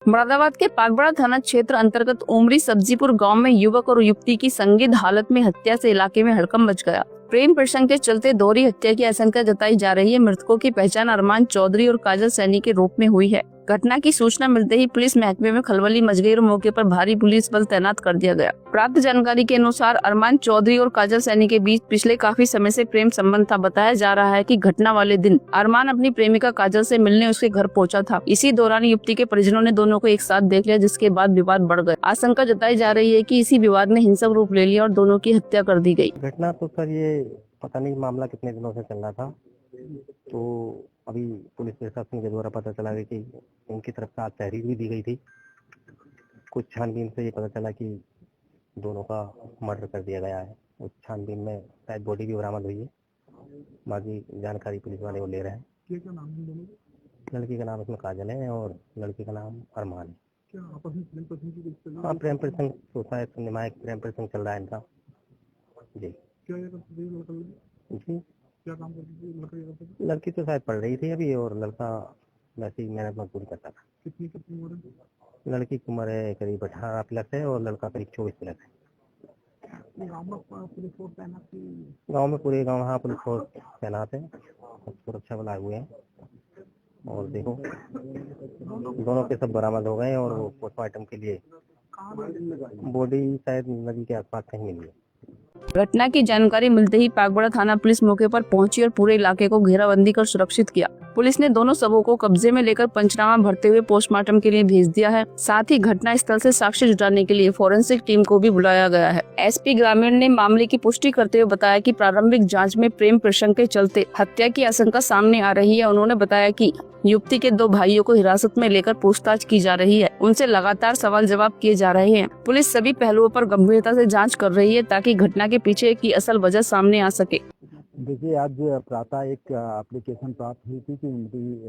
मुरादाबाद के पागबड़ा थाना क्षेत्र अंतर्गत उमरी सब्जीपुर गांव में युवक और युवती की संदिग्ध हालत में हत्या से इलाके में हड़कंप मच गया। प्रेम प्रसंग के चलते दोहरी हत्या की आशंका जताई जा रही है। मृतकों की पहचान अरमान चौधरी और काजल सैनी के रूप में हुई है। घटना की सूचना मिलते ही पुलिस महकमे में खलबली मच गई और मौके पर भारी पुलिस बल तैनात कर दिया गया। प्राप्त जानकारी के अनुसार अरमान चौधरी और काजल सैनी के बीच पिछले काफी समय से प्रेम संबंध था। बताया जा रहा है कि घटना वाले दिन अरमान अपनी प्रेमिका काजल से मिलने उसके घर पहुंचा था। इसी दौरान युवती के परिजनों ने दोनों को एक साथ देख लिया, जिसके बाद विवाद बढ़ गया। आशंका जताई जा रही है कि इसी विवाद ने हिंसक रूप ले लिया और दोनों की हत्या कर दी गई। घटना तो सर ये पता नहीं मामला कितने दिनों से चल रहा था, तो अभी पुलिस प्रशासन के द्वारा पता चला कि उनकी तरफ से आज तहरीर भी दी गई थी। कुछ छानबीन से ये पता चला कि दोनों का मर्डर कर दिया गया है। उस छानबीन में शायद बॉडी भी बरामद हुई है। बाकी जानकारी पुलिस वाले वो ले रहे हैं। क्या नाम है दोनों? लड़की का नाम इसमें काजल है और लड़के का नाम अरमान है। क्या आपस में प्रेम प्रसंग की कुछ चल रही है? हाँ, प्रेम प्रसंग होता है, निमायक प्रेम प्रसंग चल रहा है इनका जी। क्या ये करते थे लड़का? जी, क्या काम करते थे लड़का? ये करते थे? लड़की तो शायद पढ़ रही थी अभी और लड़का वैसे ही मेहनत मजदूरी करता था। कितनी उम्र है? लड़की की उम्र है करीब 18 प्लस है और लड़का करीब 24 प्लस है। गाँव में पुलिस फोर्स तैनात की? गांव में पूरे गांव हाँ पुलिस फोर्स तैनात है, सुरक्षा बल आए हुए हैं और देखो दोनों के सब बरामद हो गए और वो पोस्टमार्टम के लिए बॉडी शायद नदी के आसपास कहीं मिली है। घटना की जानकारी मिलते ही पागबड़ा थाना पुलिस मौके पर पहुंची और पूरे इलाके को घेराबंदी कर सुरक्षित किया। पुलिस ने दोनों शवों को कब्जे में लेकर पंचनामा भरते हुए पोस्टमार्टम के लिए भेज दिया है। साथ ही घटना स्थल से साक्ष्य जुटाने के लिए फोरेंसिक टीम को भी बुलाया गया है। एसपी ग्रामीण ने मामले की पुष्टि करते हुए बताया कि प्रारंभिक जांच में प्रेम प्रसंग के चलते हत्या की आशंका सामने आ रही है। उन्होंने बताया कि युवती के 2 भाइयों को हिरासत में लेकर पूछताछ की जा रही है। उनसे लगातार सवाल जवाब किए जा रहे हैं। पुलिस सभी पहलुओं पर गंभीरता से जांच कर रही है ताकि घटना के पीछे की असल वजह सामने आ सके। देखिए, आज प्रातः एक एप्लीकेशन प्राप्त हुई थी कि उनकी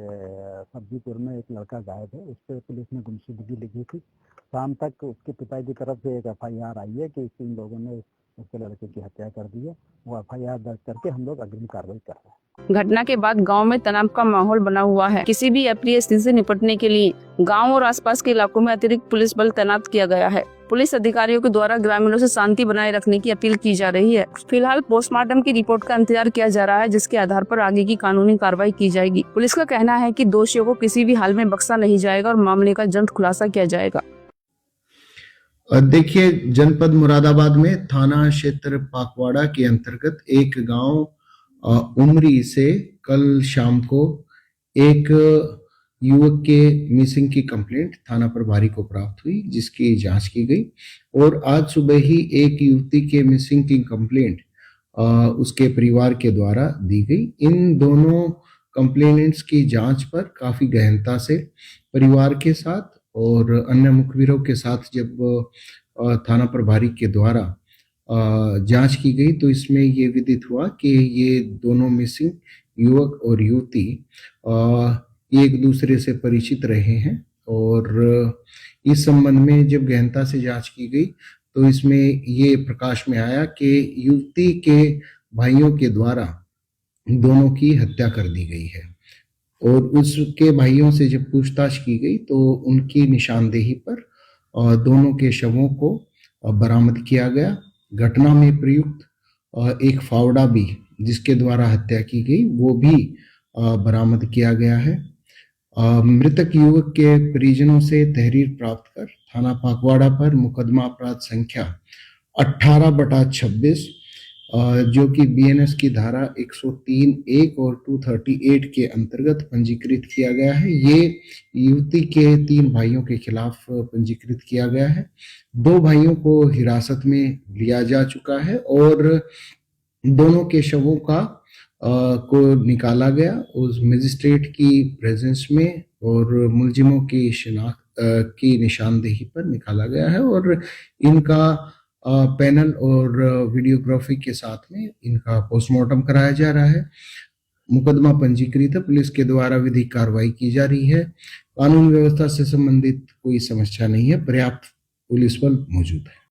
सब्जीपुर में एक लड़का गायब है। उस पर पुलिस ने गुमशुदगी लिखी थी। शाम तक उसके पिता की तरफ से एक FIR आई है कि इन लोगों ने उसके लड़के की हत्या कर दी है। वो FIR दर्ज करके हम लोग अग्रिम कार्रवाई कर रहे हैं। घटना के बाद गांव में तनाव का माहौल बना हुआ है। किसी भी अप्रिय स्थिति से निपटने के लिए गांव और आसपास के इलाकों में अतिरिक्त पुलिस बल तैनात किया गया है। पुलिस अधिकारियों के द्वारा ग्रामीणों से शांति बनाए रखने की अपील की जा रही है। फिलहाल पोस्टमार्टम की रिपोर्ट का इंतजार किया जा रहा है, जिसके आधार पर आगे की कानूनी कार्रवाई की जाएगी। पुलिस का कहना है कि दोषियों को किसी भी हाल में बख्शा नहीं जाएगा और मामले का जल्द खुलासा किया जाएगा। देखिए, जनपद मुरादाबाद में थाना क्षेत्र पाकवाड़ा के अंतर्गत एक गांव उमरी से कल शाम को एक युवक के मिसिंग की कंप्लेंट थाना प्रभारी को प्राप्त हुई, जिसकी जांच की गई और आज सुबह ही एक युवती के मिसिंग की कंप्लेंट उसके परिवार के द्वारा दी गई। इन दोनों कंप्लेनेंट्स की जांच पर काफी गहनता से परिवार के साथ और अन्य मुखबिरों के साथ जब थाना प्रभारी के द्वारा जांच की गई तो इसमें ये विदित हुआ कि ये दोनों मिसिंग युवक और युवती एक दूसरे से परिचित रहे हैं और इस संबंध में जब गहनता से जांच की गई तो इसमें ये प्रकाश में आया कि युवती के भाइयों के द्वारा दोनं की हत्या कर दी गई है और उसके भाइयों से जब पूछताछ की गई तो उनकी निशानदेही पर दोनों के शवों को बरामद किया गया। घटना में प्रयुक्त एक फावड़ा भी जिसके द्वारा हत्या की गई वो भी बरामद किया गया है। मृतक युवक के परिजनों से तहरीर प्राप्त कर थाना पाकवाड़ा पर मुकदमा अपराध संख्या 18/26 जो कि BNS की धारा 103(1) और 238 के अंतर्गत पंजीकृत किया गया है। ये युवती के 3 भाइयों के खिलाफ पंजीकृत किया गया है। 2 भाइयों को हिरासत में लिया जा चुका है और दोनों के शवों का को निकाला गया उस मजिस्ट्रेट की प्रेजेंस में और मुलजिमों की शिनाख्त की निशानदेही पर निकाला गया है और इनका पैनल और वीडियोग्राफी के साथ में इनका पोस्टमार्टम कराया जा रहा है। मुकदमा पंजीकृत है, पुलिस के द्वारा विधिक कार्रवाई की जा रही है। कानून व्यवस्था से संबंधित कोई समस्या नहीं है, पर्याप्त पुलिस बल मौजूद है।